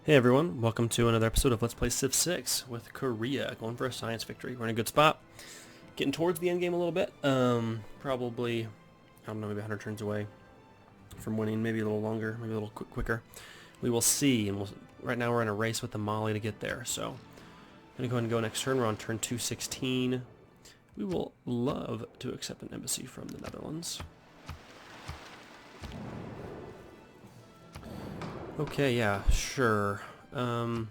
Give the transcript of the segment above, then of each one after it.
Hey everyone, welcome to another episode of Let's Play Civ 6 with Korea, going for a science victory. We're in a good spot. Getting towards the end game a little bit. Probably, I don't know, maybe 100 turns away from winning, maybe a little longer, maybe a little quicker. We will see, and right now we're in a race with the Mali to get there, so I'm going to go ahead and go next turn. We're on turn 216. We will love to accept an embassy from the Netherlands. Okay, yeah, sure. Yeah,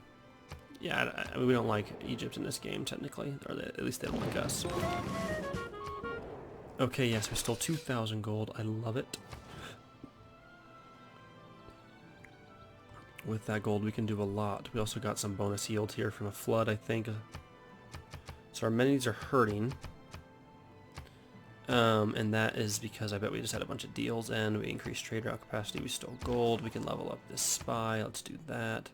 I mean, we don't like Egypt in this game, technically. Or at least they don't like us. Okay, yes, we stole 2,000 gold. I love it. With that gold, we can do a lot. We also got some bonus yield here from a flood, I think. So our amenities are hurting. And that is because I bet we just had a bunch of deals and we increased trade route capacity. We stole gold. We can level up this spy. Let's do that.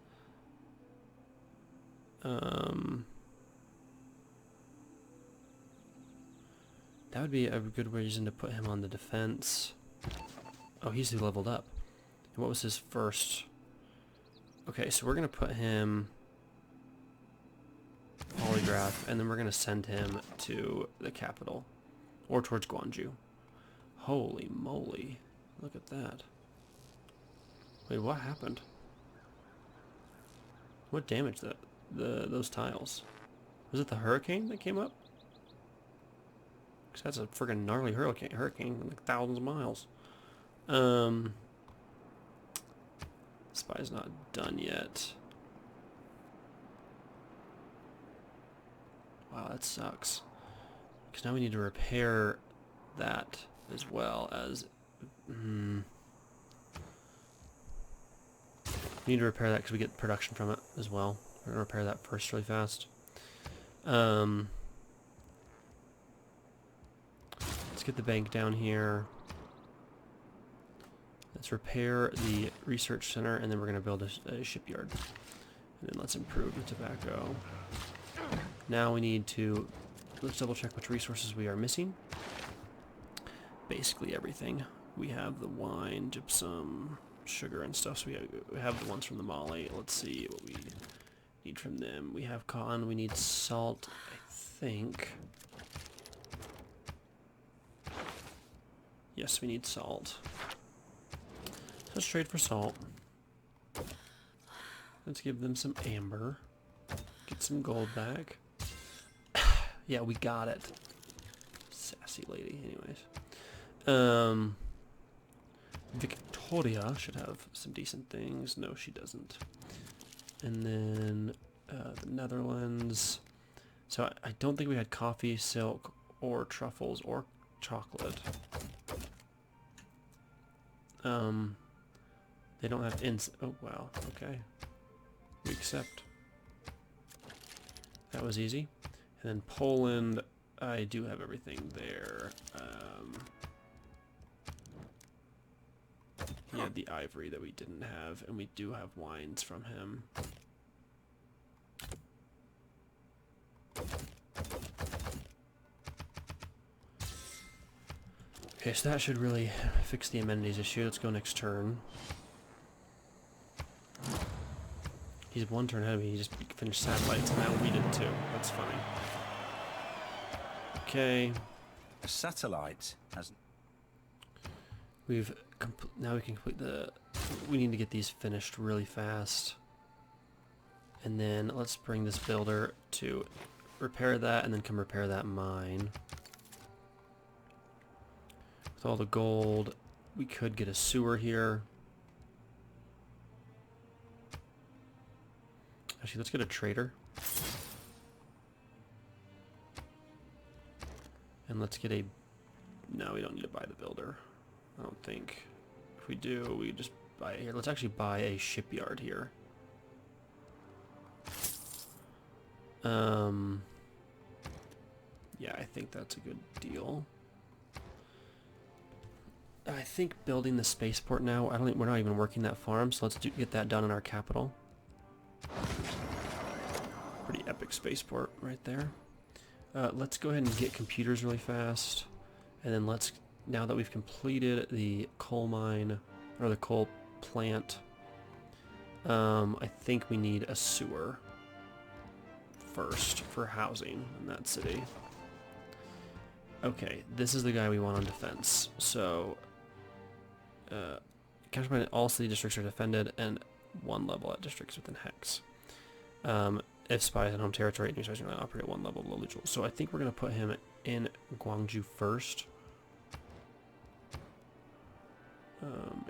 That would be a good reason to put him on the defense. Oh, he's leveled up. And what was his first? Okay, so we're going to put him polygraph, and then we're going to send him to the capital. Or towards Gwangju. Holy moly. Look at that. Wait, what happened? What damaged those tiles? Was it the hurricane that came up? Because that's a friggin' gnarly hurricane, like thousands of miles. Spy's not done yet. Wow, that sucks. Because now we need to repair that as well as... We need to repair that because we get production from it as well. We're going to repair that first really fast. Let's get the bank down here. Let's repair the research center, and then we're going to build a shipyard. And then let's improve the tobacco. Now we need to... Let's double check which resources we are missing. Basically everything. We have the wine, gypsum, sugar and stuff, so we have the ones from the Mali. Let's see what we need from them. We have cotton, we need salt, I think. Yes, we need salt. Let's trade for salt. Let's give them some amber. Get some gold back. Yeah, we got it. Sassy lady, anyways. Victoria should have some decent things. No, she doesn't. And then the Netherlands. So I don't think we had coffee, silk, or truffles, or chocolate. They don't have oh, wow, okay. We accept. That was easy. And then Poland, I do have everything there. He had the ivory that we didn't have, and we do have wines from him. Okay, so that should really fix the amenities issue. Let's go next turn. He's one turn ahead of me. He just finished satellites, and now we did too. That's funny. Okay. A satellite has... Now we can complete we need to get these finished really fast. And then let's bring this builder to repair that, and then come repair that mine. With all the gold, we could get a sewer here. Actually, let's get a trader. And let's get a... No, we don't need to buy the builder. I don't think. If we do, we just buy it here. Let's actually buy a shipyard here. Yeah, I think that's a good deal. I think building the spaceport now, we're not even working that farm, so let's get that done in our capital. Pretty epic spaceport right there. Let's go ahead and get computers really fast. And then now that we've completed the coal mine, or the coal plant, I think we need a sewer first for housing in that city. Okay, this is the guy we want on defense. So, counterpoint, all city districts are defended and 1 level at districts within hex. If spies in home territory, enemies are going to operate at 1 level below neutral. So I think we're going to put him in Gwangju first.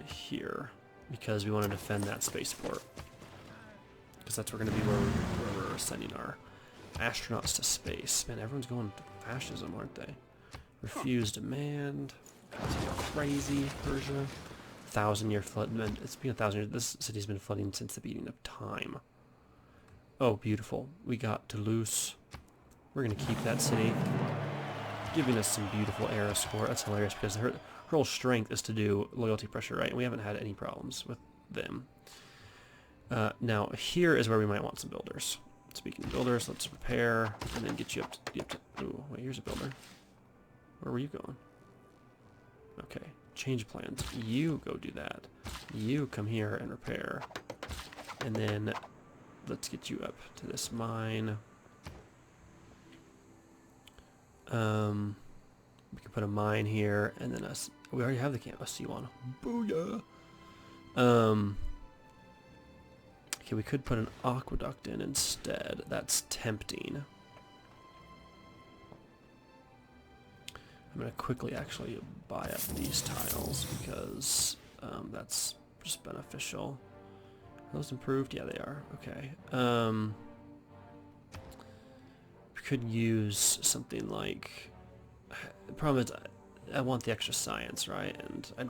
Here, because we want to defend that spaceport. Because that's going to be where we're sending our astronauts to space. Man, everyone's going to fascism, aren't they? Refuse demand. Crazy Persia. 1,000-year flood. Man, it's been 1,000 years. This city's been flooding since the beginning of time. Oh, beautiful. We got Toulouse. We're going to keep that city. Giving us some beautiful era score. That's hilarious because her whole strength is to do loyalty pressure, right? And we haven't had any problems with them. Now, here is where we might want some builders. Speaking of builders, let's repair and then get you up to... Ooh, wait, here's a builder. Where were you going? Okay, change plans. You go do that. You come here and repair. And then let's get you up to this mine. We can put a mine here, and then we already have the camp. A C1. Booyah! Okay, we could put an aqueduct in instead. That's tempting. I'm gonna quickly actually buy up these tiles because that's just beneficial. Are those improved? Yeah, they are. Okay. We could use something like... The problem is I want the extra science, right? And I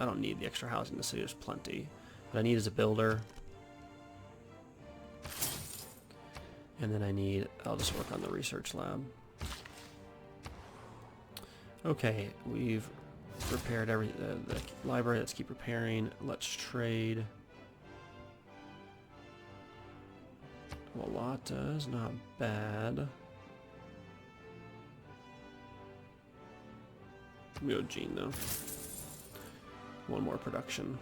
don't need the extra housing in the city, there's plenty. What I need is a builder. And then I'll just work on the research lab. Okay, we've repaired the library, let's keep repairing. Let's trade. Walata is not bad. Myojin though. 1 more production.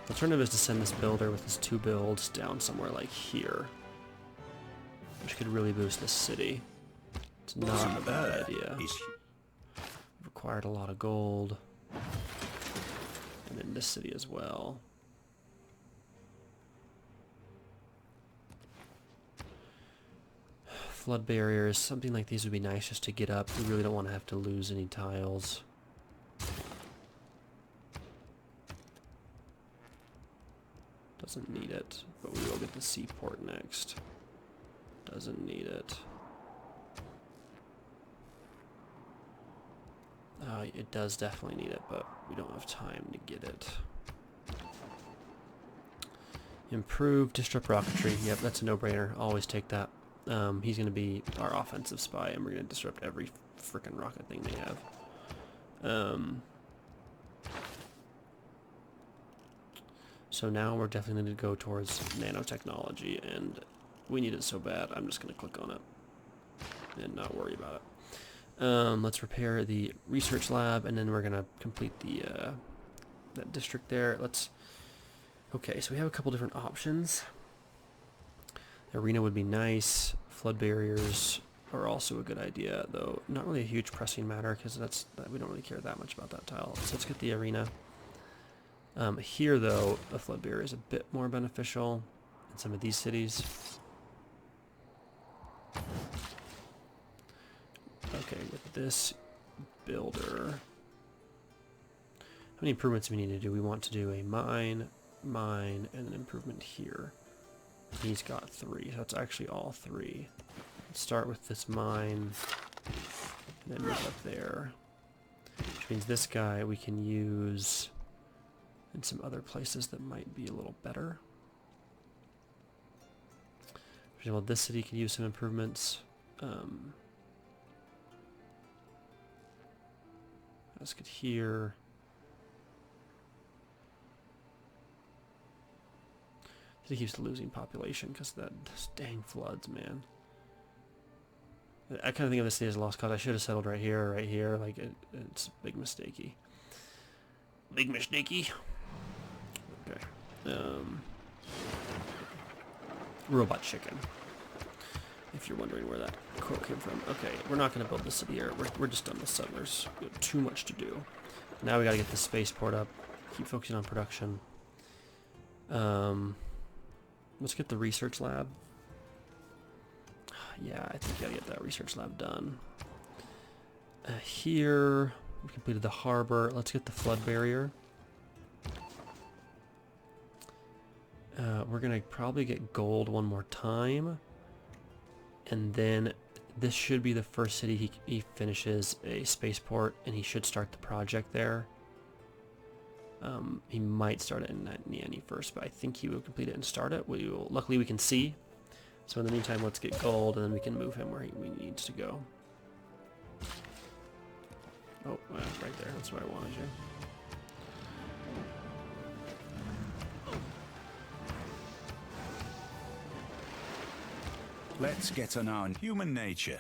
The alternative is to send this builder with his 2 builds down somewhere like here, which could really boost this city. It's not a bad idea. Required a lot of gold. And in this city as well. Flood barriers, something like these would be nice just to get up. We really don't want to have to lose any tiles. Doesn't need it, but we will get the seaport next. Doesn't need it. It does definitely need it, but we don't have time to get it. Improve, disrupt rocketry. Yep, that's a no-brainer. Always take that. He's going to be our offensive spy, and we're going to disrupt every frickin' rocket thing they have. So now we're definitely going to go towards nanotechnology, and we need it so bad, I'm just going to click on it and not worry about it. Let's repair the research lab, and then we're going to complete the that district there. Okay, so we have a couple different options. Arena would be nice. Flood barriers are also a good idea, though not really a huge pressing matter because we don't really care that much about that tile. So let's get the arena. Here, though, a flood barrier is a bit more beneficial in some of these cities. Okay, with this builder, how many improvements do we need to do? We want to do a mine, and an improvement here. He's got 3, so that's actually all 3. Let's start with this mine, and then move up there. Which means this guy we can use in some other places that might be a little better. For example, this city could use some improvements. Let's get here. It keeps losing population because of those dang floods, man. I kind of think of this city as a lost cause. I should have settled right here or right here. Like, it's big mistakey. Big mistakey. Okay. Robot chicken. If you're wondering where that quote came from. Okay, we're not going to build the city here. We're just done with settlers. We have too much to do. Now we got to get the spaceport up. Keep focusing on production. Let's get the research lab. Yeah, I think we gotta get that research lab done. Here, we completed the harbor. Let's get the flood barrier. We're gonna probably get gold one more time. And then this should be the first city he finishes a spaceport, and he should start the project there. He might start it in Niani first, but I think he will complete it and start it. Luckily we can see. So in the meantime, let's get gold, and then we can move him where he needs to go. Oh, right there. That's where I wanted you. Let's get to know human nature.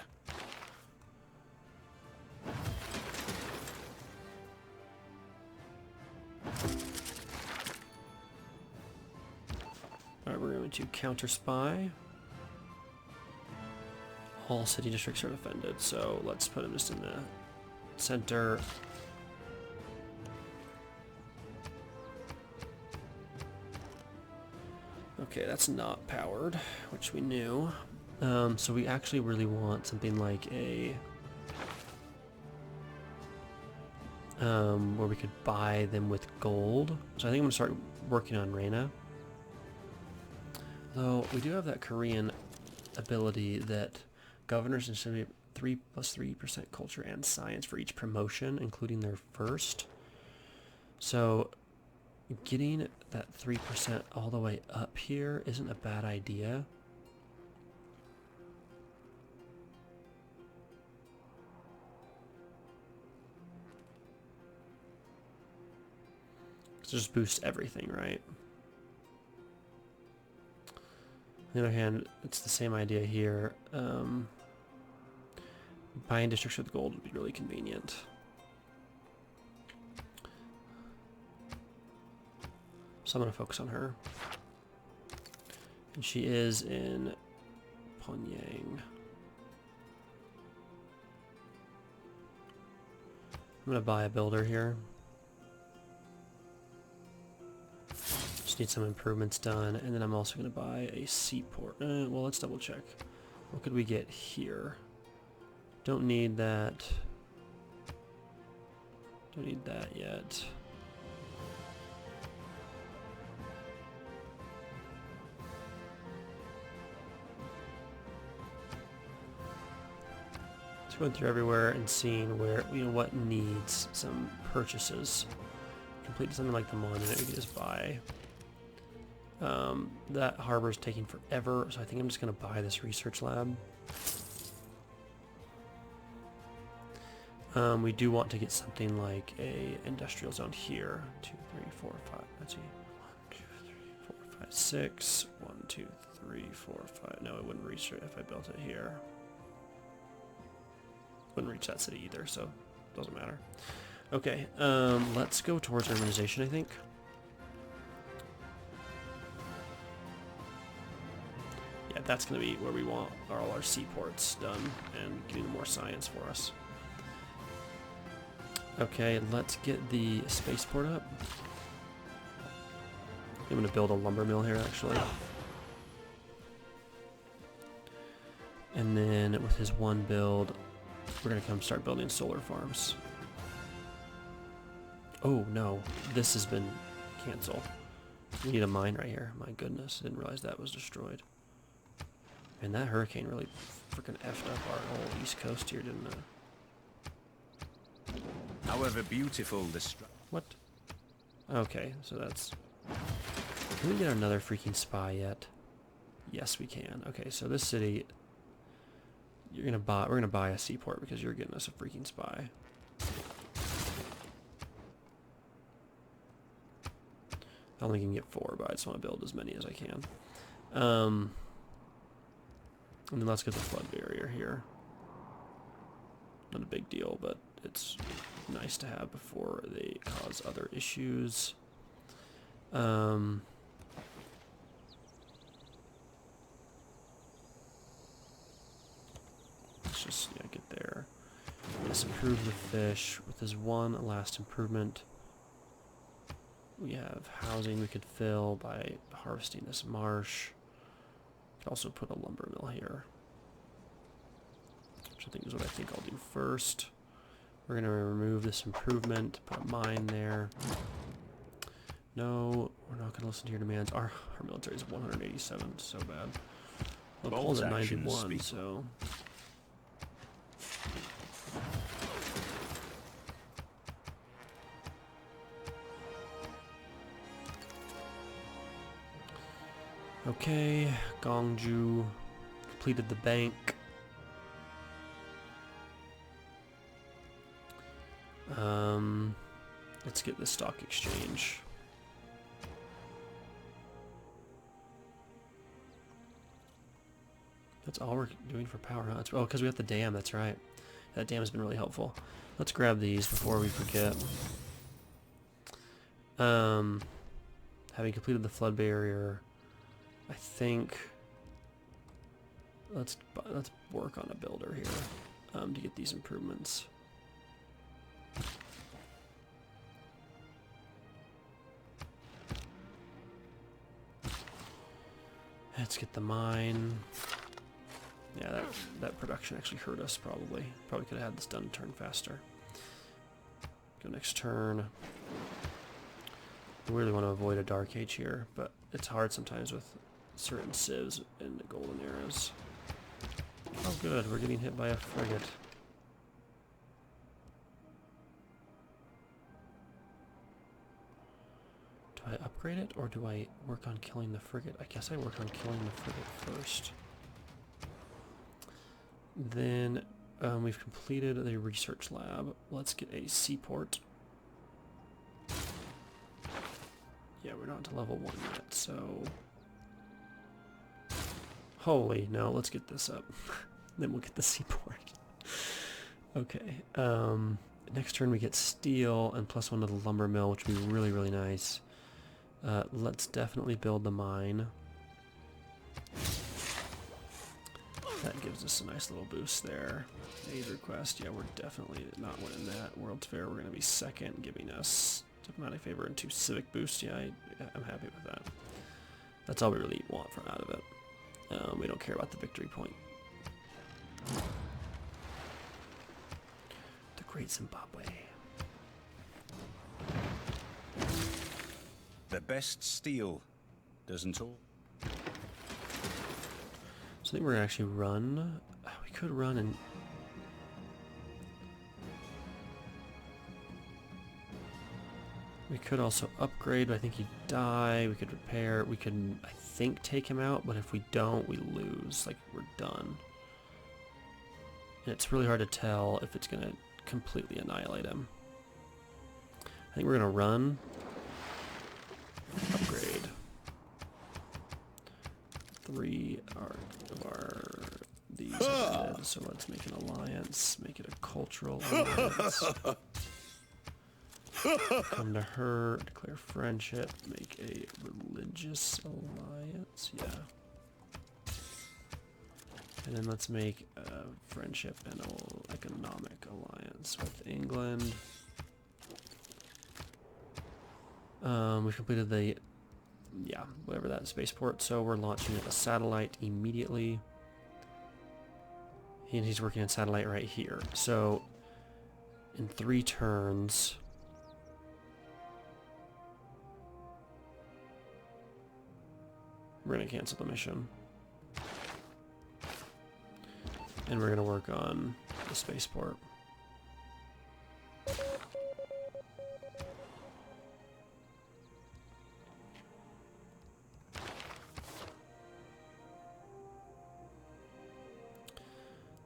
Alright, we're going to counter spy. All city districts are defended, so let's put him just in the center. Okay, that's not powered, which we knew. So we actually really want something like a where we could buy them with gold. So I think I'm gonna start working on Reina. Though we do have that Korean ability that governors instead 3+3% culture and science for each promotion, including their first. So getting that 3% all the way up here isn't a bad idea. Just boost everything, right? On the other hand, it's the same idea here. Buying districts with gold would be really convenient. So I'm going to focus on her. And she is in Pyongyang. I'm going to buy a builder here. Just need some improvements done, and then I'm also going to buy a seaport. Well, let's double check. What could we get here? Don't need that. Don't need that yet. Just going through everywhere and seeing where, what needs some purchases. Complete something like the monument, we can just buy. That harbor is taking forever, so I think I'm just going to buy this research lab. We do want to get something like a industrial zone here. 2, 3, 4, 5. Let's see. 1, 2, 3, 4, 5, 6. 1, 2, 3, 4, 5. No, it wouldn't reach it if I built it here. Wouldn't reach that city either, so it doesn't matter. Okay, let's go towards urbanization, I think. Yeah, that's going to be where we want all our seaports done and getting more science for us. Okay, let's get the spaceport up. I'm going to build a lumber mill here, actually. And then with his one build, we're going to come start building solar farms. Oh, no. This has been canceled. We need a mine right here. My goodness, didn't realize that was destroyed. And that hurricane really freaking effed up our whole east coast here, didn't it? However beautiful this... What? Okay, so that's... Can we get another freaking spy yet? Yes, we can. Okay, so this city... We're gonna buy a seaport because you're getting us a freaking spy. I only can get 4, but I just want to build as many as I can. And then let's get the flood barrier here. Not a big deal, but it's nice to have before they cause other issues. Let's just get there. Let's improve the fish with this one last improvement. We have housing we could fill by harvesting this marsh. Could also put a lumber mill here, which I think is what I think I'll do first. We're going to remove this improvement, put a mine there. No, we're not going to listen to your demands. Our military is 187, so bad. Well, Paul's at 91, so... Okay, Gongju completed the bank. Let's get the stock exchange. That's all we're doing for power, huh? Oh, because we have the dam, that's right. That dam has been really helpful. Let's grab these before we forget. Having completed the flood barrier, I think let's work on a builder here to get these improvements. Let's get the mine. Yeah, that production actually hurt us probably. Probably could have had this done a turn faster. Go next turn. I really want to avoid a dark age here, but it's hard sometimes with certain civs and the golden arrows. Oh good, we're getting hit by a frigate. Do I upgrade it, or do I work on killing the frigate? I guess I work on killing the frigate first. Then we've completed the research lab. Let's get a seaport. Yeah, we're not to level 1 yet, so... Holy, no, let's get this up. Then we'll get the seaport. Okay, next turn we get steel and +1 to the lumber mill, which would be really, really nice. Let's definitely build the mine. That gives us a nice little boost there. Aid request, yeah, we're definitely not winning that. World's Fair, we're going to be second, giving us diplomatic favor and 2 civic boosts. Yeah, I'm happy with that. That's all we really want from out of it. We don't care about the victory point. The Great Zimbabwe. The best steel doesn't all. So I think we're going to actually run. We could run and... We could also upgrade, but I think he'd die. We could repair. We could, I think, take him out, but if we don't, we lose. Like, we're done. And it's really hard to tell if it's going to completely annihilate him. I think we're going to run. Upgrade. 3 of our these are dead, so let's make an alliance. Make it a cultural alliance. Come to her, declare friendship, make a religious alliance, yeah. And then let's make a friendship and an economic alliance with England. We've completed the, yeah, whatever that spaceport, so we're launching a satellite immediately. And he's working on satellite right here. So, in 3 turns... We're going to cancel the mission. And we're going to work on the spaceport.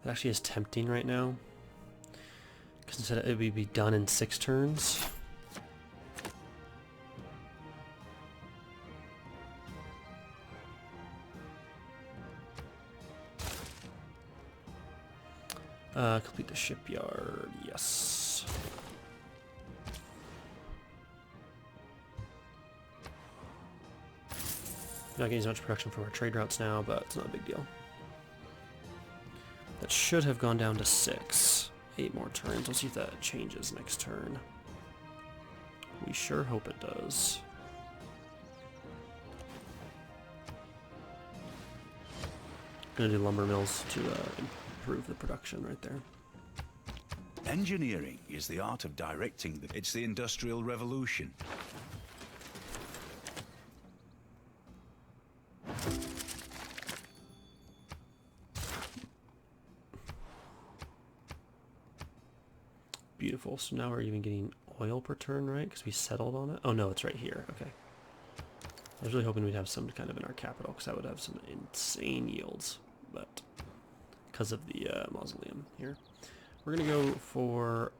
That actually is tempting right now. Because instead it would be done in 6 turns. Complete the shipyard. Yes. Not getting as much production from our trade routes now, but it's not a big deal. That should have gone down to 6. 8 more turns. Let's see if that changes next turn. We sure hope it does. Gonna do lumber mills to improve the production right there. Engineering is the art of directing the... It's the Industrial Revolution. Beautiful. So now we're even getting oil per turn, right? Because we settled on it. Oh no, it's right here. Okay. I was really hoping we'd have some kind of in our capital, because that would have some insane yields. But because of the mausoleum here, we're gonna go for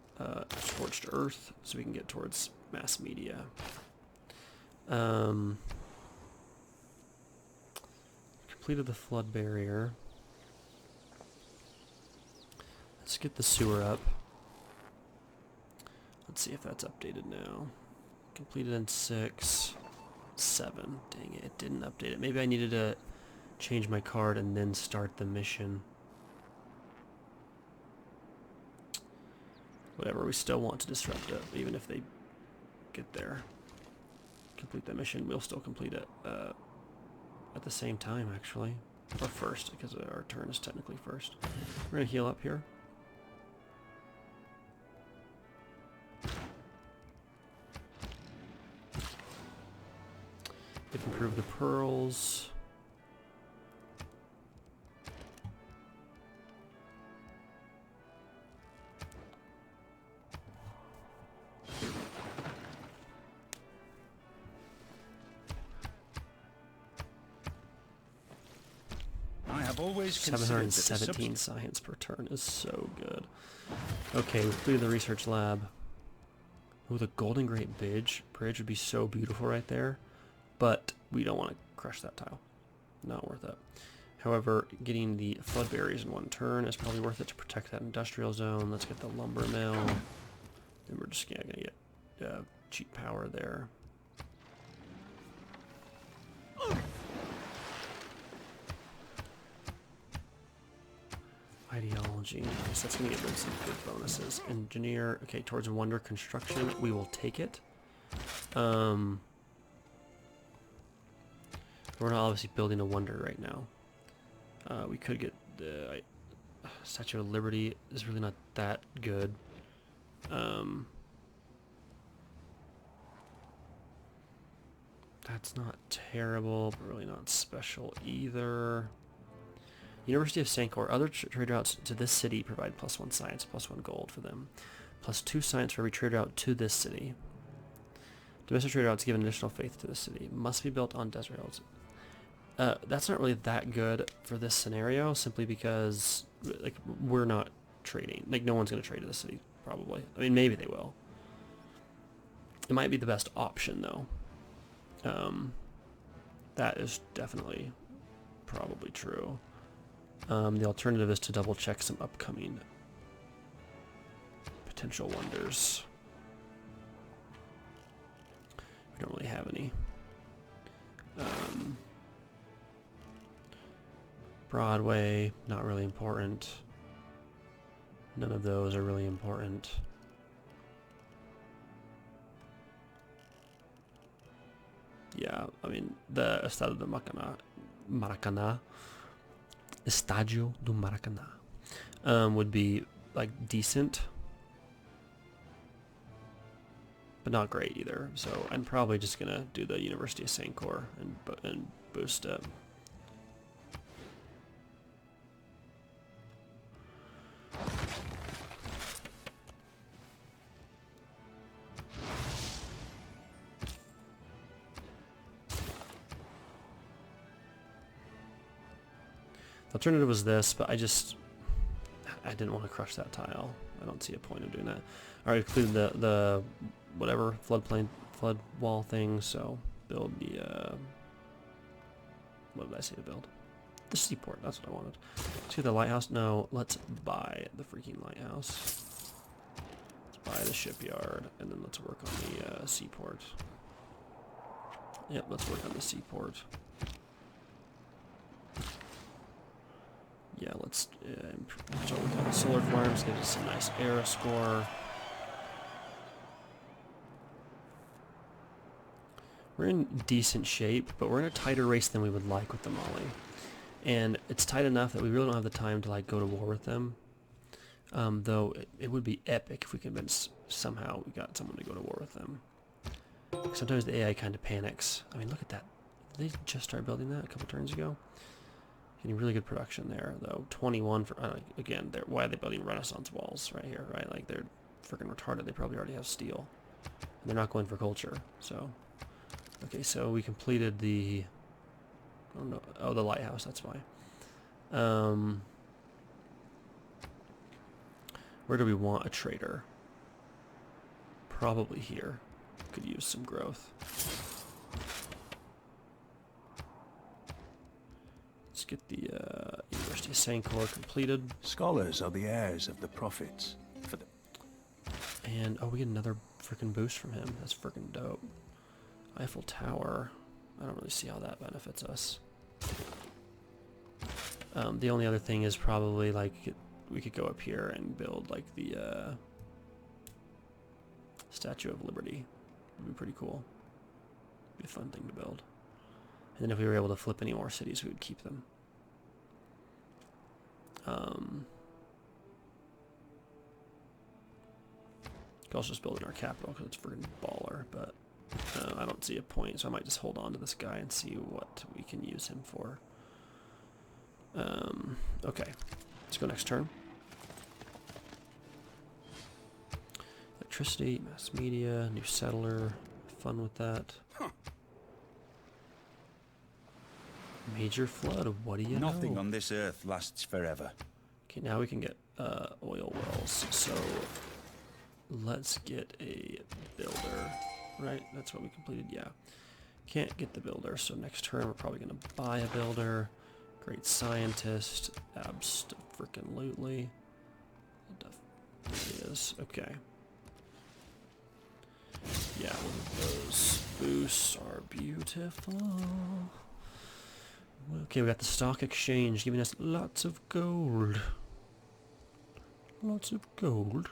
scorched earth, so we can get towards mass media. Completed the flood barrier. Let's get the sewer up. Let's see if that's updated now. Completed in 6, 7. Dang it, it didn't update it. Maybe I needed to change my card and then start the mission. Whatever, we still want to disrupt it, even if they get there. Complete that mission, we'll still complete it at the same time, actually. Or first, because our turn is technically first. We're going to heal up here. Improve the pearls. I have always considered that 717 science per turn is so good. Okay, we completed the research lab. Oh, the Golden Gate Bridge would be so beautiful right there. But we don't want to crush that tile. Not worth it. However, getting the flood barriers in one turn is probably worth it to protect that industrial zone. Let's get the lumber mill. Then we're just going to get cheap power there. Ideology. So that's going to get rid of some good bonuses. Engineer. Okay, towards wonder construction. We will take it. We're not obviously building a wonder right now. We could get the Statue of Liberty is really not that good. That's not terrible, but really not special either. University of Sancor. Other trade routes to this city provide +1 science, +1 gold for them. +2 science for every trade route to this city. Domestic trade routes give an additional faith to the city. Must be built on desert roads. That's not really that good for this scenario, simply because like we're not trading. Like no one's going to trade to the city, probably. I mean, maybe they will. It might be the best option, though. That is definitely probably true. The alternative is to double check some upcoming potential wonders. We don't really have any. Broadway, not really important. None of those are really important. Yeah, I mean, the Estadio do Maracanã, Estadio do Maracanã, would be like decent, but not great either. So I'm probably just gonna do the University of Sancor and boost it. The alternative was this, but I didn't want to crush that tile. I don't see a point of doing that. All right, included the whatever flood wall thing. So build the what did I say to build? The seaport, that's what I wanted. Let's get the lighthouse. No, let's buy the freaking lighthouse. Let's buy the shipyard, and then let's work on the seaport. Yep, let's work on the seaport. Yeah, let's so we got the solar farms, gives us a nice era score. We're in decent shape, but we're in a tighter race than we would like with the Mali. And it's tight enough that we really don't have the time to like go to war with them. Though it would be epic if we convince somehow we got someone to go to war with them. Sometimes the AI kind of panics. I mean, look at that. Did they just start building that a couple turns ago? Getting really good production there, though. 21 for, again, why are they building Renaissance walls right here, right? Like, they're freaking retarded. They probably already have steel. And they're not going for culture, so. Okay, so we completed the, oh no, oh, the lighthouse, that's why. Where do we want a trader? Probably here. Could use some growth. Let's get the University of Sancor completed. Scholars are the heirs of the prophets. And, oh, we get another freaking boost from him. That's freaking dope. Eiffel Tower. I don't really see how that benefits us. The only other thing is probably, like, we could go up here and build, like, the Statue of Liberty. Would be pretty cool. Be a fun thing to build. And then if we were able to flip any more cities, we would keep them. Could also just build in our capital because it's freaking baller, but I don't see a point, so I might just hold on to this guy and see what we can use him for. Okay, let's go next turn. Electricity, mass media, new settler, fun with that. Huh. Major flood, what do you know? Nothing on this earth lasts forever. Okay, now we can get oil wells, so let's get a builder, right? That's what we completed, yeah. Can't get the builder, so next turn we're probably going to buy a builder. Great scientist, abso-freaking-lutely. There he is, okay. Yeah, those boosts are beautiful. Okay, we got the stock exchange giving us lots of gold. Lots of gold.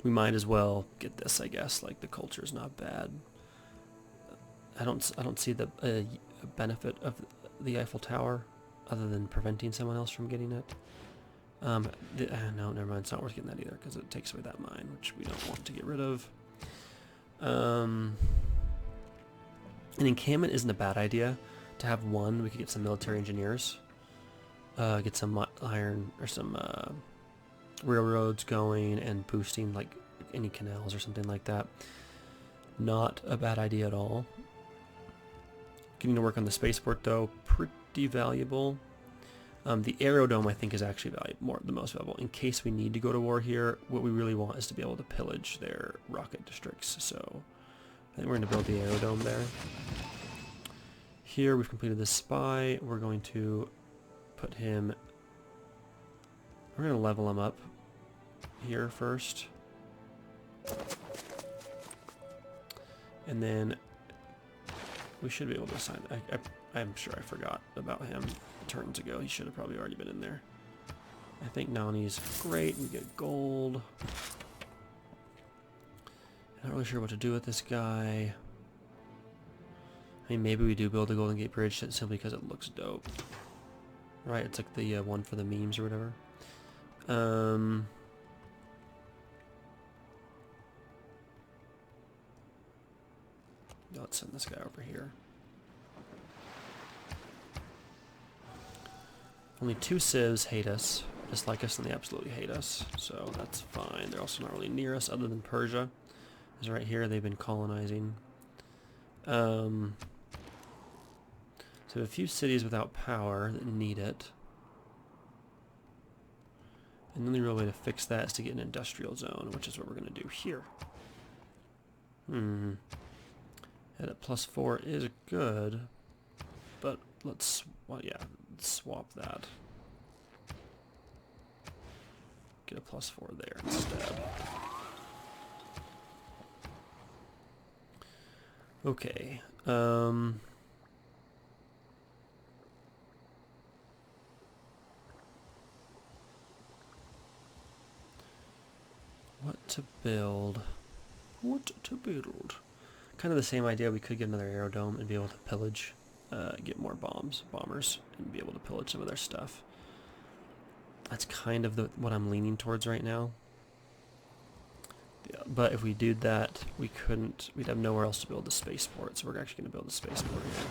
We might as well get this, I guess. Like, the culture's not bad. I don't see the benefit of the Eiffel Tower other than preventing someone else from getting it. No, never mind. It's not worth getting that either because it takes away that mine, which we don't want to get rid of. An encampment isn't a bad idea. To have one, we could get some military engineers. Get some iron or some railroads going and boosting like any canals or something like that. Not a bad idea at all. Getting to work on the spaceport though, pretty valuable. The aerodome I think is actually the most valuable. In case we need to go to war here, what we really want is to be able to pillage their rocket districts. So I think we're going to build the aerodome there. Here we've completed the spy. We're going to put him, we're going to level him up here first. And then we should be able to assign, I'm sure I forgot about him turns ago. He should have probably already been in there. I think Nani's great. We get gold. Not really sure what to do with this guy. I mean, maybe we do build the Golden Gate Bridge simply because it looks dope. Right, it's like the one for the memes or whatever. Let's send this guy over here. Only 2 civs hate us, dislike us, and they absolutely hate us. So that's fine. They're also not really near us other than Persia. Is right here. They've been colonizing. So a few cities without power that need it. And the only real way to fix that is to get an industrial zone, which is what we're going to do here. And at +4 is good. well, yeah, let's swap that. Get a +4 there instead. Okay. What to build? What to build? Kind of the same idea. We could get another aerodome and be able to pillage, get more bombers, and be able to pillage some of their stuff. That's kind of what I'm leaning towards right now. Yeah, but if we did that, we'd have nowhere else to build the spaceport, so we're actually going to build the spaceport here.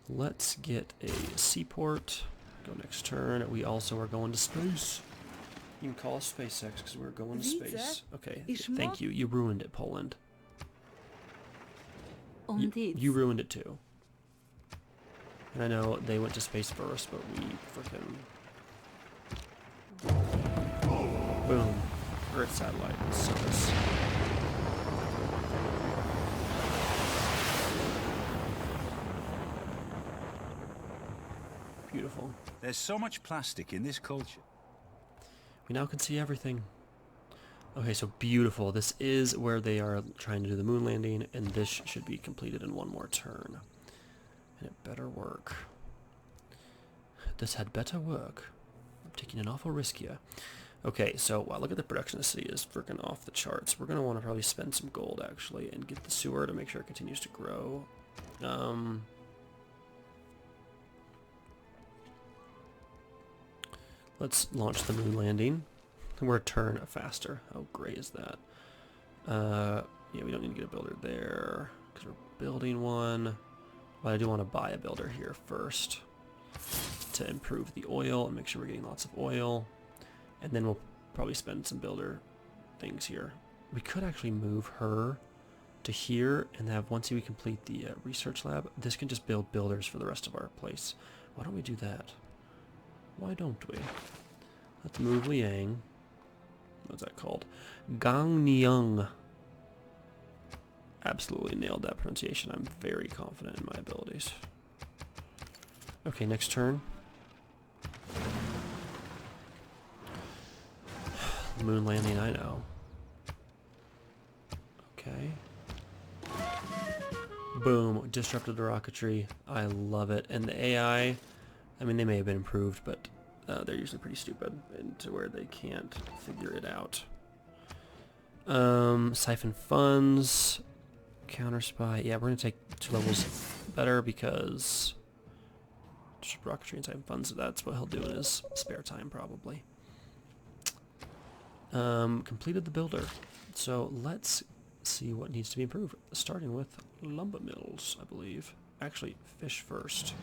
Let's get a seaport. Go next turn. We also are going to space. You can call us SpaceX because we're going to space. Okay, thank you. You ruined it, Poland. You ruined it too. And I know they went to space first, but we freaking... Boom. Earth satellite. Sucks. Beautiful. There's so much plastic in this culture. We now can see everything. Okay, so beautiful. This is where they are trying to do the moon landing, and this should be completed in one more turn. And it better work. This had better work. I'm taking an awful risk here. Okay, so wow, look at the production of the city is freaking off the charts. We're going to want to probably spend some gold, actually, and get the sewer to make sure it continues to grow. Let's launch the moon landing. We're a turn faster. How great is that? Yeah, we don't need to get a builder there because we're building one. But I do want to buy a builder here first to improve the oil and make sure we're getting lots of oil. And then we'll probably spend some builder things here. We could actually move her to here and have, once we complete the research lab, this can just build builders for the rest of our place. Why don't we do that? Why don't we? Let's move Liang. What's that called? Gangneung. Absolutely nailed that pronunciation. I'm very confident in my abilities. Okay, next turn. Moon landing, I know. Okay. Boom. Disrupted the rocketry. I love it. And the AI, I mean, they may have been improved, but they're usually pretty stupid into where they can't figure it out. Siphon funds. Counter spy. Yeah, we're going to take 2 levels better because rocketry and siphon funds, that's what he'll do in his spare time probably. Completed the builder. So let's see what needs to be improved. Starting with lumber mills, I believe. Actually, fish first.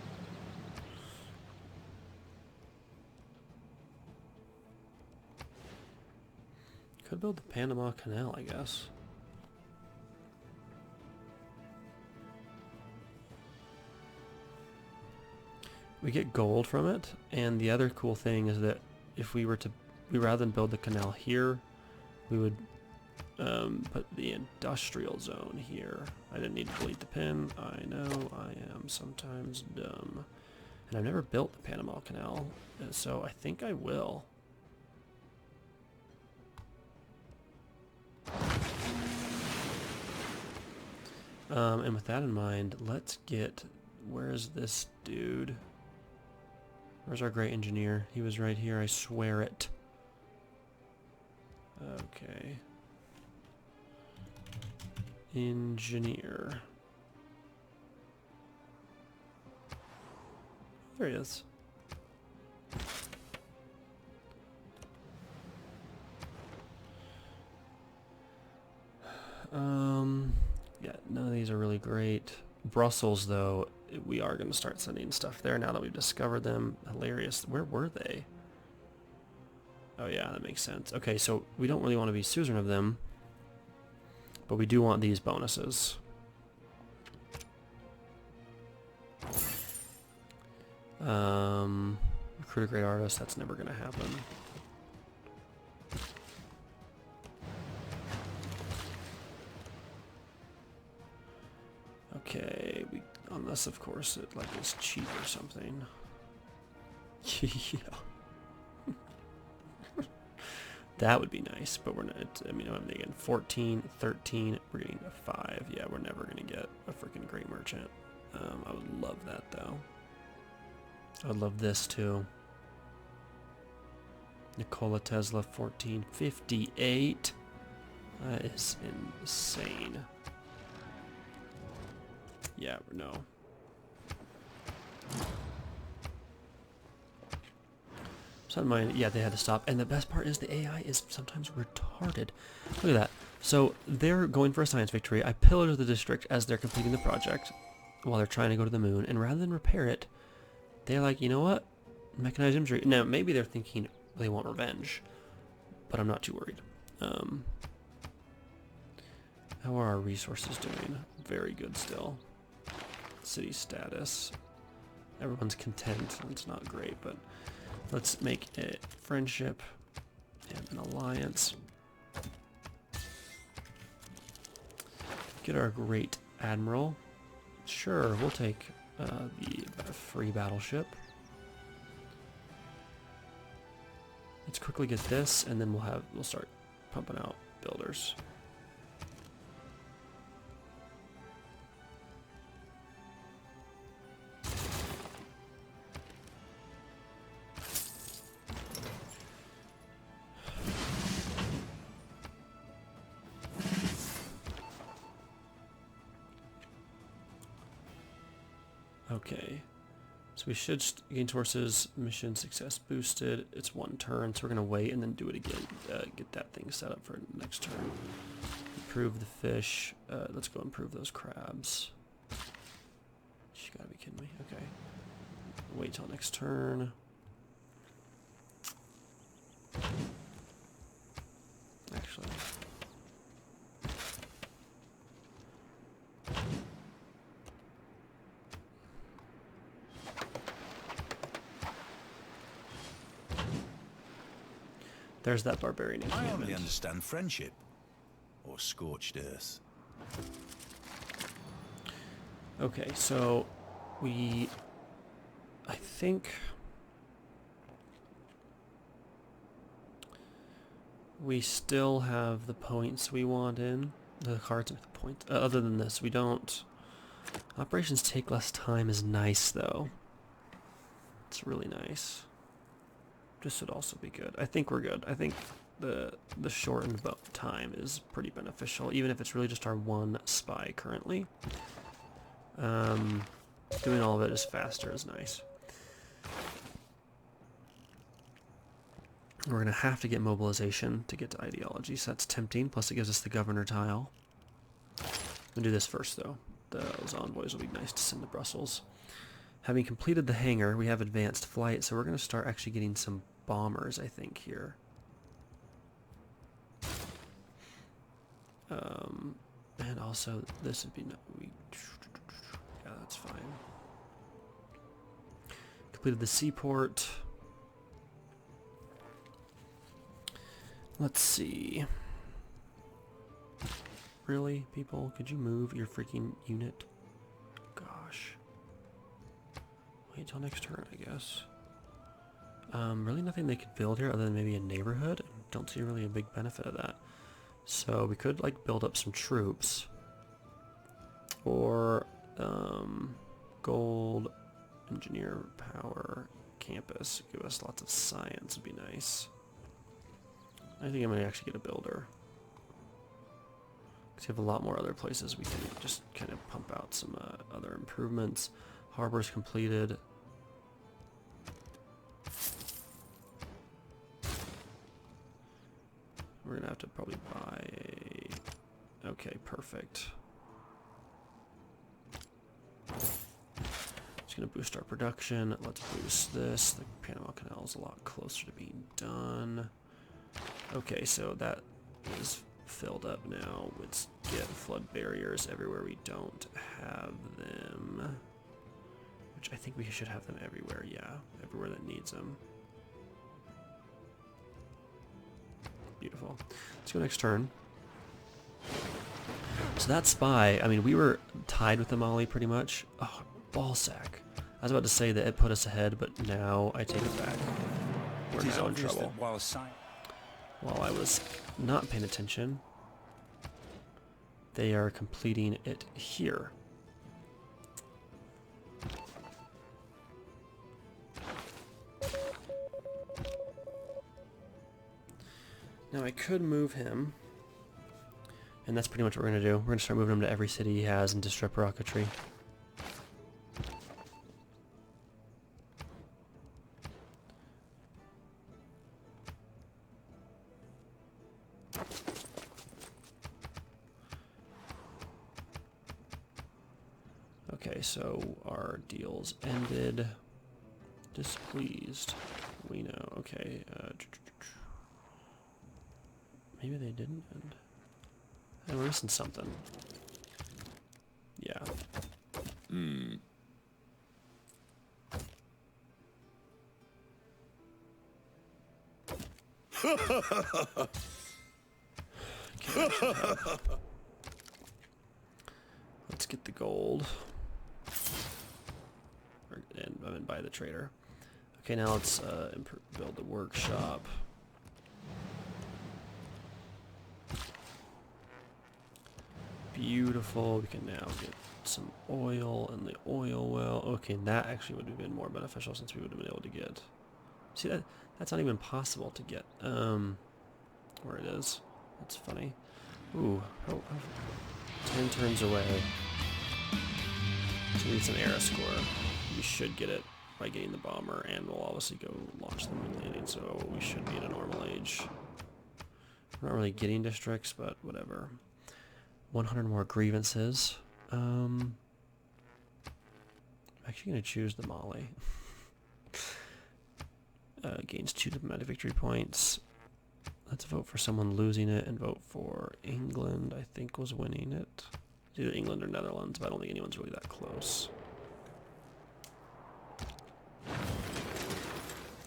Could build the Panama Canal, I guess. We get gold from it, and the other cool thing is that if we were to, rather than build the canal here, we would put the industrial zone here. I didn't need to delete the pin. I know I am sometimes dumb. And I've never built the Panama Canal, so I think I will. And with that in mind, let's get, where's this dude? Where's our great engineer? He was right here, I swear it. Okay. Engineer. There he is. Yeah, none of these are really great. Brussels, though, we are going to start sending stuff there now that we've discovered them. Hilarious. Where were they? Oh yeah, that makes sense. Okay, so we don't really want to be suzerain of them, but we do want these bonuses. Recruit a great artist, that's never going to happen. Unless, of course, it like is cheap or something. Yeah. That would be nice, but we're not. I mean, I'm thinking 14, 13. We're getting a 5. Yeah, we're never gonna get a freaking great merchant. I would love that though. I would love this too. Nikola Tesla 1458. That is insane. Yeah, no. Yeah, they had to stop. And the best part is the AI is sometimes retarded. Look at that. So they're going for a science victory. I pillaged the district as they're completing the project while they're trying to go to the moon. And rather than repair it, they're like, you know what? Mechanized infantry. Now, maybe they're thinking they want revenge, but I'm not too worried. How are our resources doing? Very good still. City status. Everyone's content. It's not great, but let's make a friendship and an alliance. Get our great admiral. Sure, we'll take the free battleship. Let's quickly get this, and then we'll start pumping out builders. Okay, so we should gain sources, mission success boosted. It's 1 turn, so we're gonna wait and then do it again. Get that thing set up for next turn. Improve the fish. Let's go improve those crabs. You gotta be kidding me. Okay, wait till next turn. Actually. There's that barbarian encampment. I only understand friendship. Or scorched earth. Okay, so I think we still have the points we want in. The cards with the points. Other than this, we don't. Operations take less time is nice, though. It's really nice. This would also be good. I think we're good. I think the shortened time is pretty beneficial, even if it's really just our 1 spy currently. Doing all of it is faster is nice. We're gonna have to get mobilization to get to ideology, so that's tempting. Plus, it gives us the governor tile. I'm gonna do this first, though. Those envoys will be nice to send to Brussels. Having completed the hangar, we have advanced flight, so we're gonna start actually getting some bombers, I think, here. And also, this would be yeah, that's fine. Completed the seaport. Let's see. Really, people? Could you move your freaking unit? Gosh. Wait till next turn, I guess. Really nothing they could build here other than maybe a neighborhood. Don't see really a big benefit of that. So we could like build up some troops. Or gold, engineer power, campus. Give us lots of science would be nice. I think I'm gonna actually get a builder. Because we have a lot more other places we can just kind of pump out some other improvements. Harbor's completed. We're gonna have to probably buy a... Okay, perfect. Just gonna boost our production. Let's boost this. The Panama Canal is a lot closer to being done. Okay, so that is filled up now. Let's get flood barriers everywhere we don't have them. Which I think we should have them everywhere, yeah. Everywhere that needs them. Beautiful. Let's go next turn. So that spy, I mean, we were tied with the Mali pretty much. Oh, ballsack. I was about to say that it put us ahead, but now I take it back. We're It is now in obvious trouble. that while science While I was not paying attention, they are completing it here. Now I could move him, and that's pretty much what we're going to do. We're going to start moving him to every city he has and disrupt rocketry. Okay, so our deals ended. Displeased. We know. Okay. Maybe they didn't end. Hey, we're missing something. Yeah. Let's get the gold. And buy the trader. Okay, now let's build the workshop. Beautiful. We can now get some oil in the oil well. Okay, that actually would have been more beneficial since we would have been able to get. See that? That's not even possible to get. Where it is. That's funny. Ooh. 10 turns away. So we need some era score. We should get it by getting the bomber, and we'll obviously go launch the moon landing, so we should be in a normal age. We're not really getting districts, but whatever. 100 more grievances. I'm actually going to choose the Mali. Gains 2 diplomatic victory points. Let's vote for someone losing it and vote for England, I think was winning it. It's either England or Netherlands, but I don't think anyone's really that close.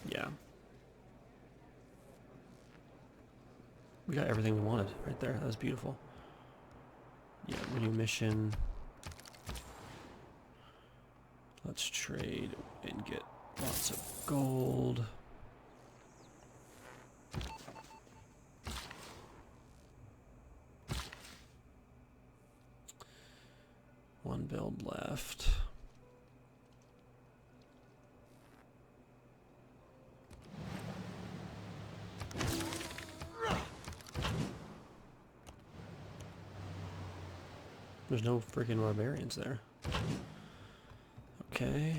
Yeah. We got everything we wanted right there. That was beautiful. Yeah, renew mission. Let's trade and get lots of gold. One build left. There's no freaking barbarians there. Okay.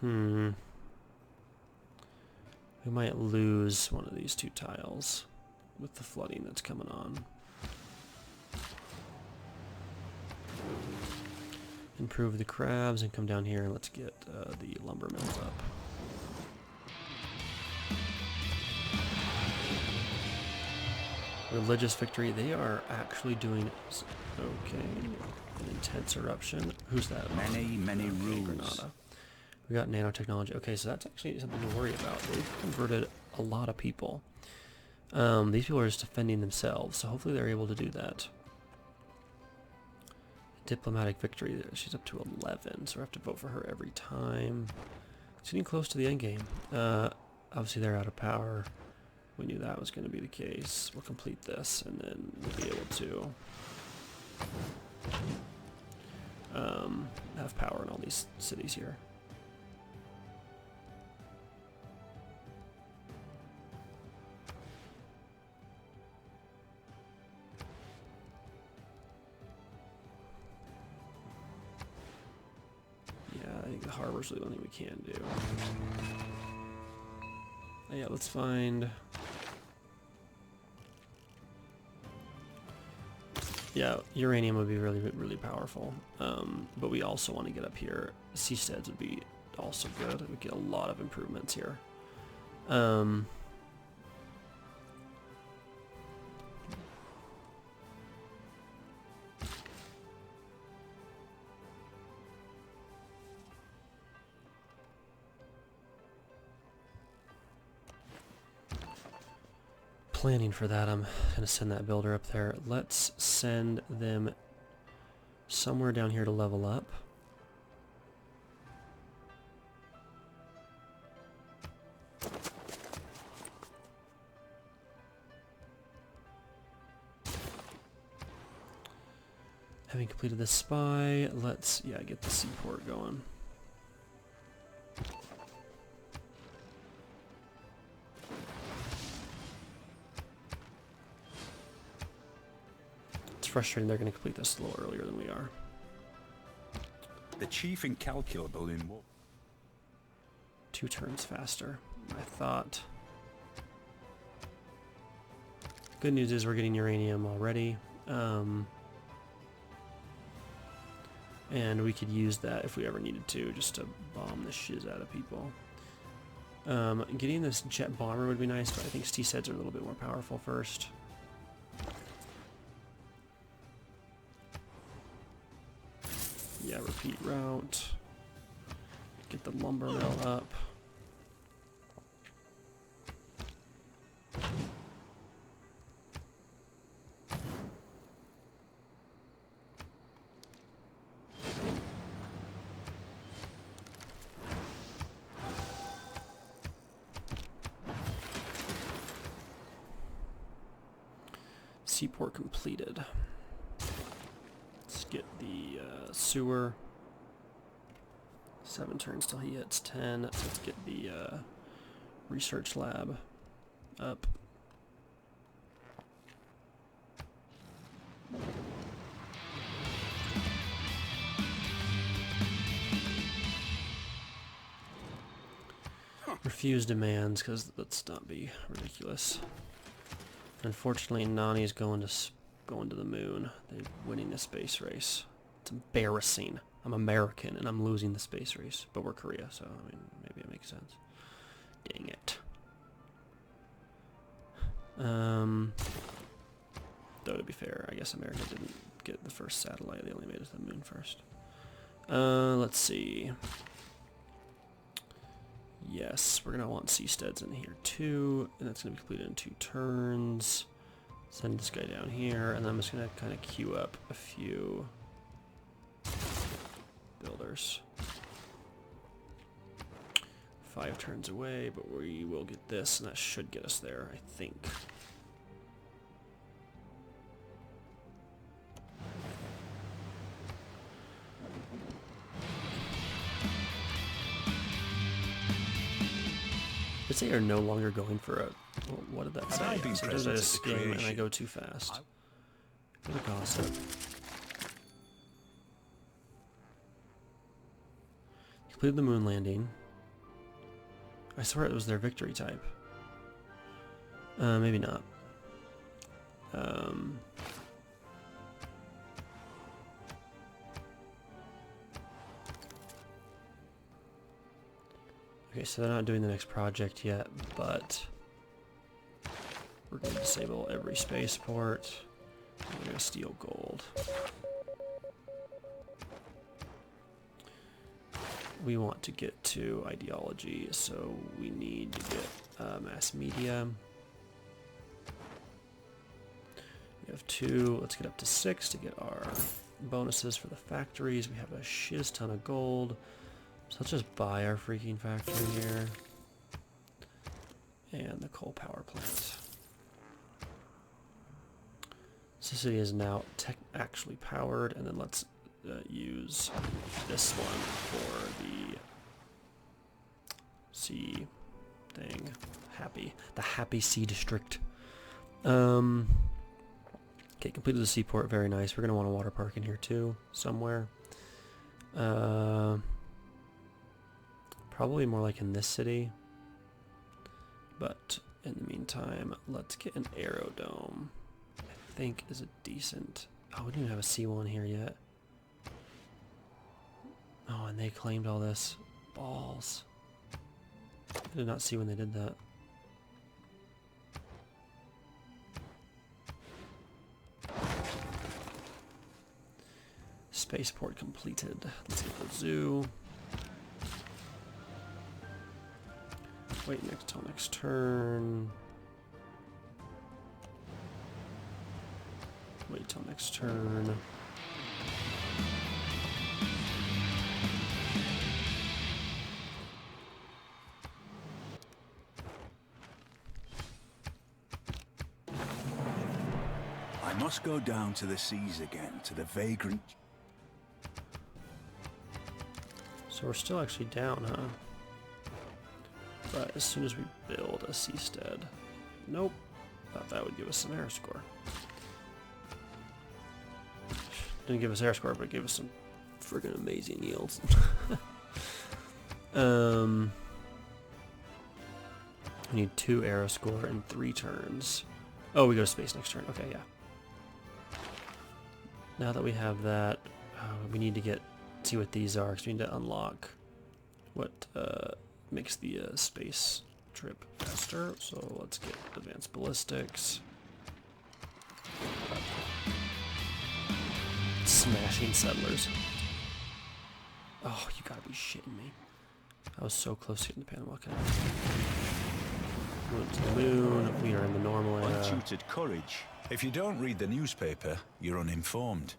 We might lose one of these 2 tiles with the flooding that's coming on. Improve the crabs and come down here and let's get the lumber mills up. Religious victory. They are actually doing okay. An intense eruption. Who's that? many rules. Granada. We got nanotechnology. Okay, so that's actually something to worry about. They've converted a lot of people. These people are just defending themselves, so hopefully they're able to do that. Diplomatic victory. She's up to 11, so we have to vote for her every time. It's getting close to the end game. Obviously they're out of power. We knew that was going to be the case. We'll complete this, and then we'll be able to have power in all these cities here. Yeah, I think the harbor's really the only thing we can do. Yeah, let's find... Yeah, uranium would be really, really powerful. But we also want to get up here. Seasteads would be also good. We get a lot of improvements here. Planning for that, I'm going to send that builder up there. Let's send them somewhere down here to level up. Having completed the spy, let's, get the seaport going. It's frustrating they're going to complete this a little earlier than we are. The chief incalculable in war. 2 turns faster. I thought. Good news is we're getting uranium already. And we could use that if we ever needed to, just to bomb the shiz out of people. Getting this jet bomber would be nice, but I think T-sets are a little bit more powerful first. Yeah, repeat route. Get the lumber mill up. Seaport completed. Let's get the sewer. 7 turns till he hits 10. Let's get the research lab up. Refuse demands, because let's not be ridiculous. Unfortunately, Nani's going to the moon. They're winning the space race. It's embarrassing. I'm American and I'm losing the space race, but we're Korea, so I mean, maybe it makes sense. Dang it. Though to be fair, I guess America didn't get the first satellite. They only made it to the moon first. Let's see. Yes, we're going to want seasteads in here too, and that's going to be completed in 2 turns. Send this guy down here, and then I'm just going to kind of queue up a few builders. 5 turns away, but we will get this, and that should get us there, I think. They are no longer going for a... Well, what did that say? Sometimes I just skim and I go too fast. What a gossip. Completed the moon landing. I swear it was their victory type. Maybe not. Okay, so they're not doing the next project yet, but we're going to disable every spaceport. We're going to steal gold. We want to get to ideology, so we need to get mass media. We have 2. Let's get up to 6 to get our bonuses for the factories. We have a shiz ton of gold. So let's just buy our freaking factory here. And the coal power plant. This city is now actually powered, and then let's use this one for the sea thing. The happy sea district. Okay, completed the seaport, very nice. We're gonna want a water park in here too, somewhere. Probably more like in this city. But in the meantime, let's get an aerodome. I think is a decent... Oh, we don't even have a C1 here yet. Oh, and they claimed all this. Balls. I did not see when they did that. Spaceport completed. Let's get the zoo. Wait till next turn. Wait till next turn. I must go down to the seas again, to the vagrant. So we're still actually down, huh? But as soon as we build a seastead... Nope. Thought that would give us an air score. Didn't give us air score, but it gave us some friggin' amazing yields. We need 2 air score in 3 turns. Oh, we go to space next turn. Okay, yeah. Now that we have that, we need to see what these are, because we need to unlock what makes the space trip faster. So let's get advanced ballistics. Smashing settlers. Oh, you gotta be shitting me. I was so close to getting the Panama Canal. We went to the moon. We are in the normal era. Untutored courage. If you don't read the newspaper, you're uninformed.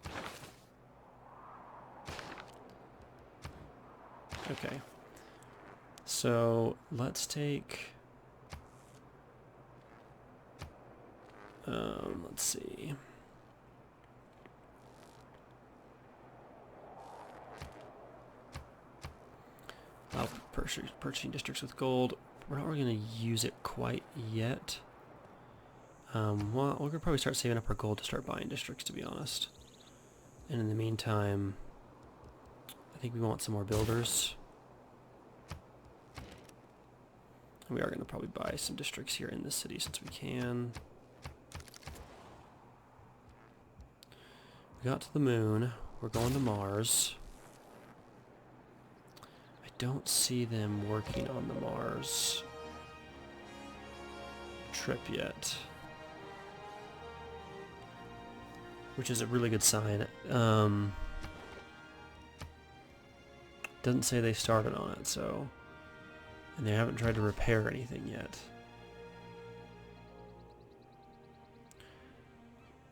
Okay. So let's take... let's see. I'll purchasing districts with gold. We're not really going to use it quite yet. Well, we're going to probably start saving up our gold to start buying districts, to be honest. And in the meantime, I think we want some more builders. And we are going to probably buy some districts here in this city since we can. We got to the moon. We're going to Mars. I don't see them working on the Mars trip yet, which is a really good sign. Doesn't say they started on it, so, and they haven't tried to repair anything yet.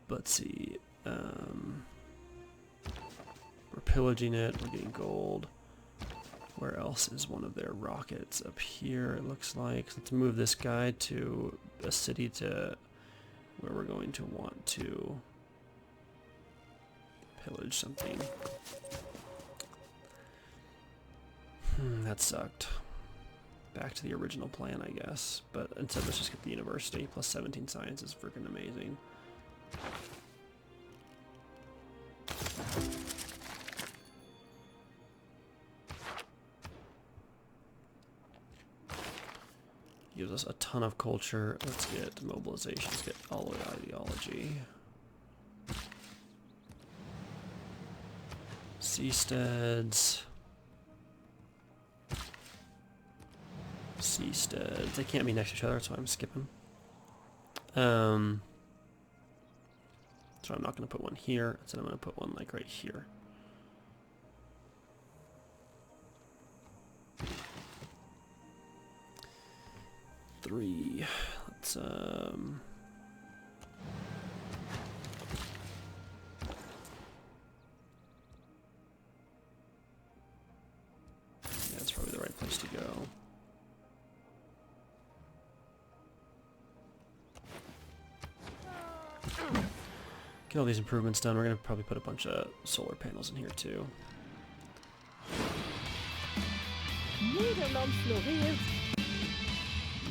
Let's see. We're pillaging it. We're getting gold. Where else is one of their rockets? Up here, it looks like. Let's move this guy to a city to where we're going to want to pillage something. That sucked. Back to the original plan, I guess. But instead, let's just get the university. Plus 17 science is freaking amazing. Gives us a ton of culture. Let's get mobilization. Let's get all the way ideology. Seasteads. Seasteads. They can't be next to each other, that's why I'm skipping. So I'm not going to put one here. Instead, I'm going to put one like right here. Three. Let's yeah, that's probably the right place to go. Get all these improvements done. We're gonna probably put a bunch of solar panels in here too.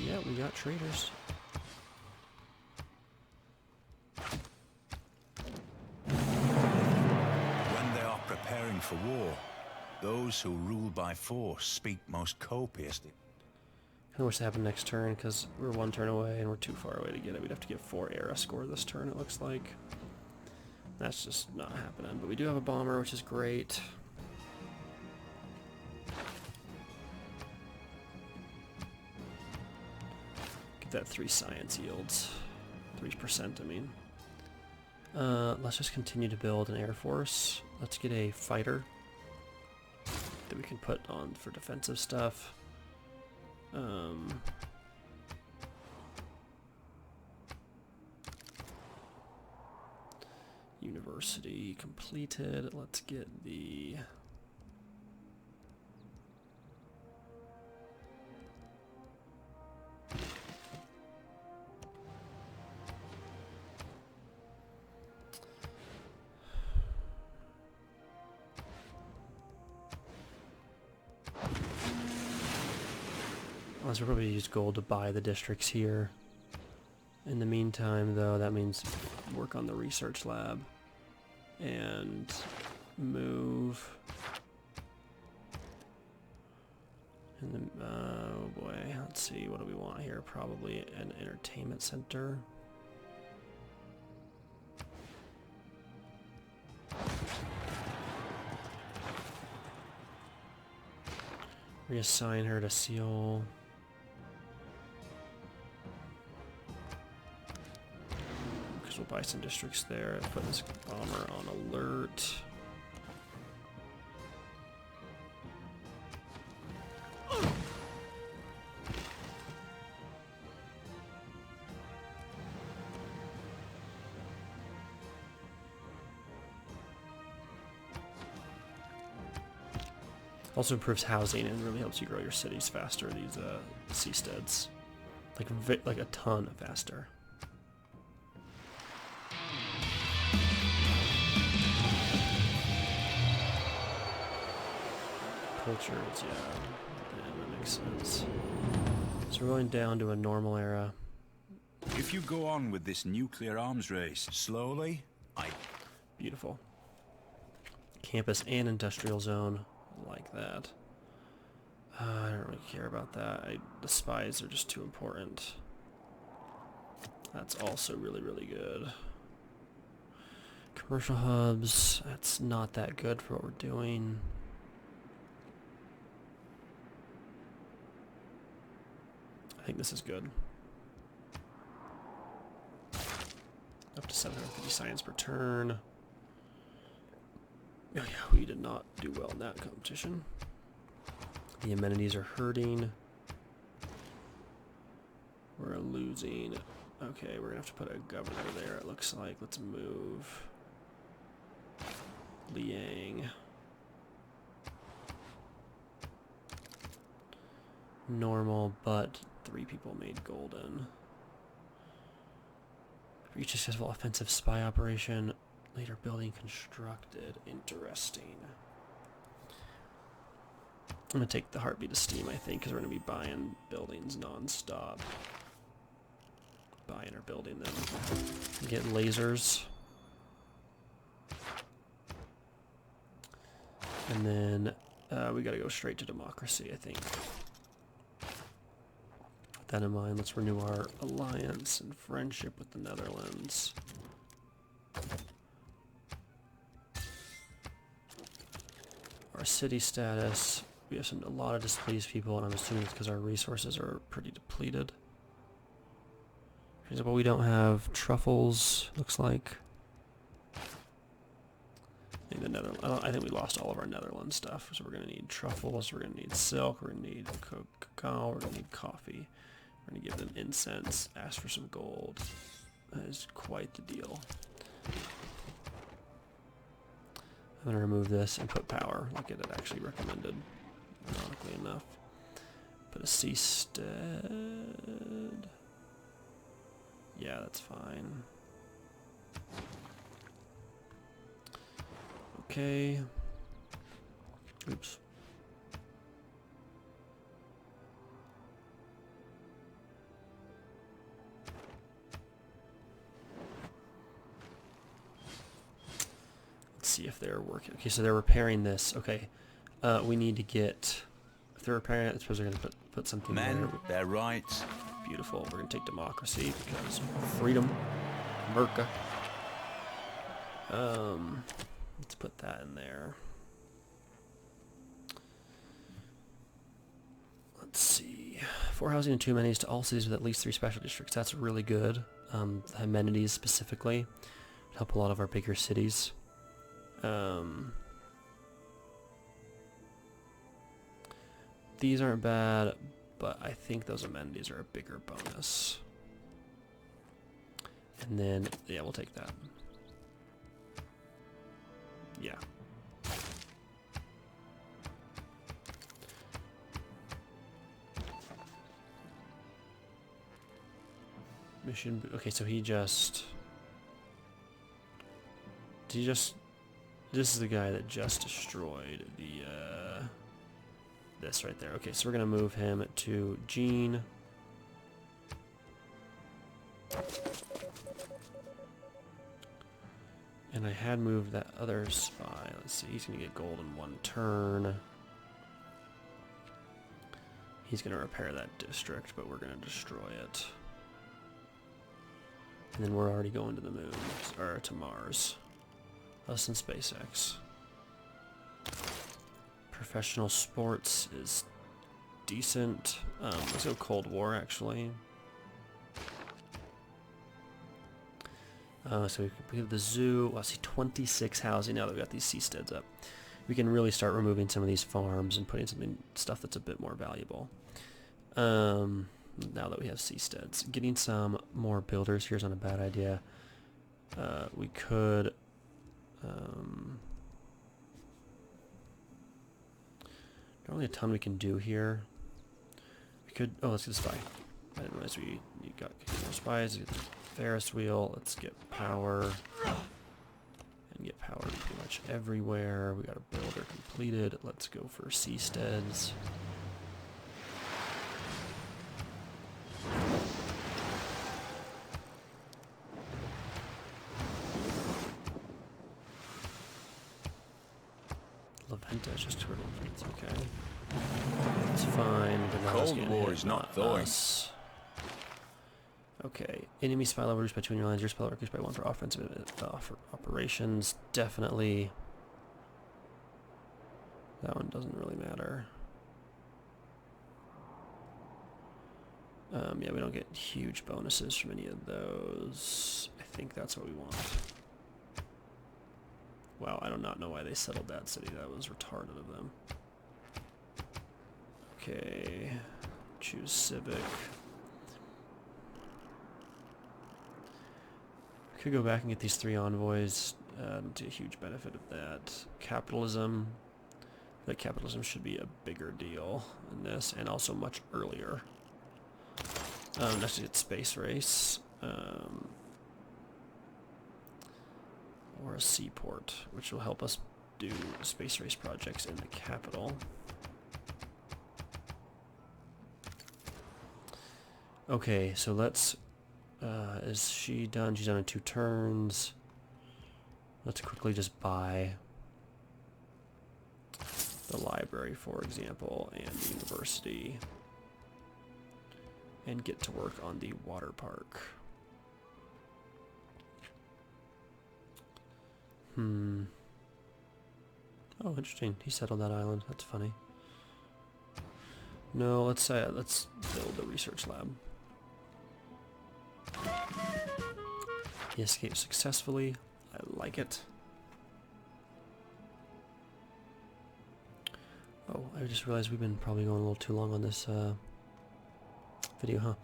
Yeah, we got traders. When they are preparing for war, those who rule by force speak most copiously. I wish that happened next turn because we're one turn away and we're too far away to get it. We'd have to get 4 era score this turn, it looks like. That's just not happening. But we do have a bomber, which is great. Get that 3 science yields. 3%, I mean. Let's just continue to build an air force. Let's get a fighter that we can put on for defensive stuff. University completed. Let's get the Unless we'll probably use gold to buy the districts here. In the meantime, though, that means work on the research lab and move. And then, oh boy, let's see, what do we want here? Probably an entertainment center. Reassign her to Seoul. Because we'll buy some districts there. Put this bomber on alert. Also improves housing and really helps you grow your cities faster, these seasteads. Like a ton faster. Cultures, yeah, that makes sense. So we're going down to a normal era. If you go on with this nuclear arms race slowly, Beautiful. Campus and industrial zone. Like that. I don't really care about that. The spies are just too important. That's also really, really good. Commercial hubs. That's not that good for what we're doing. I think this is good. Up to 750 science per turn. Oh yeah, we did not do well in that competition. The amenities are hurting. We're losing. Okay, we're gonna have to put a governor there, it looks like. Let's move Liang. Normal, but 3 people made golden. Reach successful offensive spy operation. Later building constructed. Interesting. I'm going to take the Heartbeat of Steam, I think, because we're going to be buying buildings non-stop. Buying or building them. Get lasers. And then we got to go straight to democracy, I think. With that in mind, let's renew our alliance and friendship with the Netherlands. Our city status, we have a lot of displeased people, and I'm assuming it's because our resources are pretty depleted. For example, we don't have truffles, looks like. I think we lost all of our Netherlands stuff, so we're going to need truffles, we're going to need silk, we're going to need cacao, we're going to need coffee. We're going to give them incense, ask for some gold. That is quite the deal. I'm going to remove this and put power, like it had actually recommended, ironically enough. Put a seastead. Yeah, that's fine. Okay. Oops. See if they're working. Okay, so they're repairing this. Okay, we need to get. If they're repairing it, I suppose they're gonna put something men, there. their rights. Beautiful. We're gonna take democracy because freedom, Merca. Let's put that in there. Let's see. 4 housing and 2 amenities to all cities with at least 3 special districts. That's really good. The amenities specifically help a lot of our bigger cities. These aren't bad, but I think those amenities are a bigger bonus. And then, yeah, we'll take that. Yeah. Mission, okay, so he just... This is the guy that just destroyed the, this right there. Okay, so we're going to move him to Gene. And I had moved that other spy. Let's see, he's going to get gold in 1 turn. He's going to repair that district, but we're going to destroy it. And then we're already going to the moon, or to Mars. Us and SpaceX. Professional sports is decent. Let's go Cold War, actually. So we completed the zoo. I see 26 housing now that we've got these seasteads up. We can really start removing some of these farms and putting stuff that's a bit more valuable. Now that we have seasteads. Getting some more builders here is not a bad idea. We could... not really a ton we can do here. We could... Oh, let's get a spy. I didn't realize we got more spies. Get the Ferris wheel. Let's get power. And get power pretty much everywhere. We got a builder completed. Let's go for seasteads. Laventa is just turtle. It's okay. It's fine. Cold War is not thawing. Okay. Enemy spy level reduced by 2 on your lines. Your spy level reduced by 1 for offensive operations. Definitely. That one doesn't really matter. Yeah, we don't get huge bonuses from any of those. I think that's what we want. Wow, I do not know why they settled that city. That was retarded of them. Okay, choose civic. Could go back and get these 3 envoys. To a huge benefit of that. Capitalism. That capitalism should be a bigger deal in this, and also much earlier. Next we get space race. Or a seaport, which will help us do space race projects in the capital. Okay, so let's... is she done? She's done in 2 turns. Let's quickly just buy the library, for example, and the university. And get to work on the water park. Oh, interesting. He settled that island. That's funny. No, let's build a research lab. He escaped successfully. I like it. Oh, I just realized we've been probably going a little too long on this video, huh?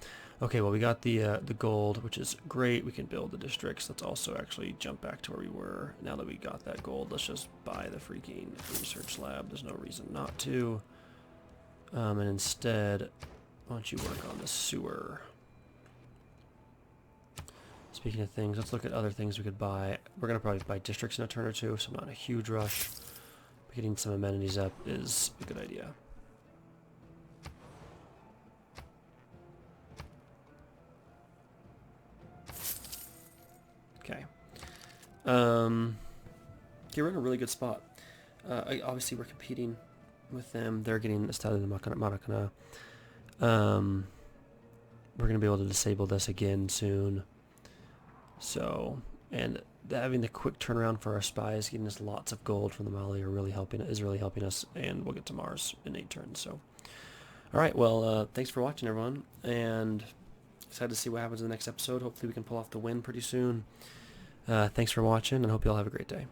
Okay, well, we got the gold, which is great. We can build the districts. Let's also actually jump back to where we were. Now that we got that gold, let's just buy the freaking research lab. There's no reason not to. And instead, why don't you work on the sewer? Speaking of things, let's look at other things we could buy. We're going to probably buy districts in a turn or two, so I'm not in a huge rush. But getting some amenities up is a good idea. Okay. Okay, we're in a really good spot. Obviously, we're competing with them. They're getting started in Maracana. We're going to be able to disable this again soon. So, and having the quick turnaround for our spies, getting us lots of gold from the Mali is really helping us, and we'll get to Mars in 8 turns. So, all right. Well, thanks for watching, everyone, and excited to see what happens in the next episode. Hopefully, we can pull off the win pretty soon. Thanks for watching, and hope you all have a great day.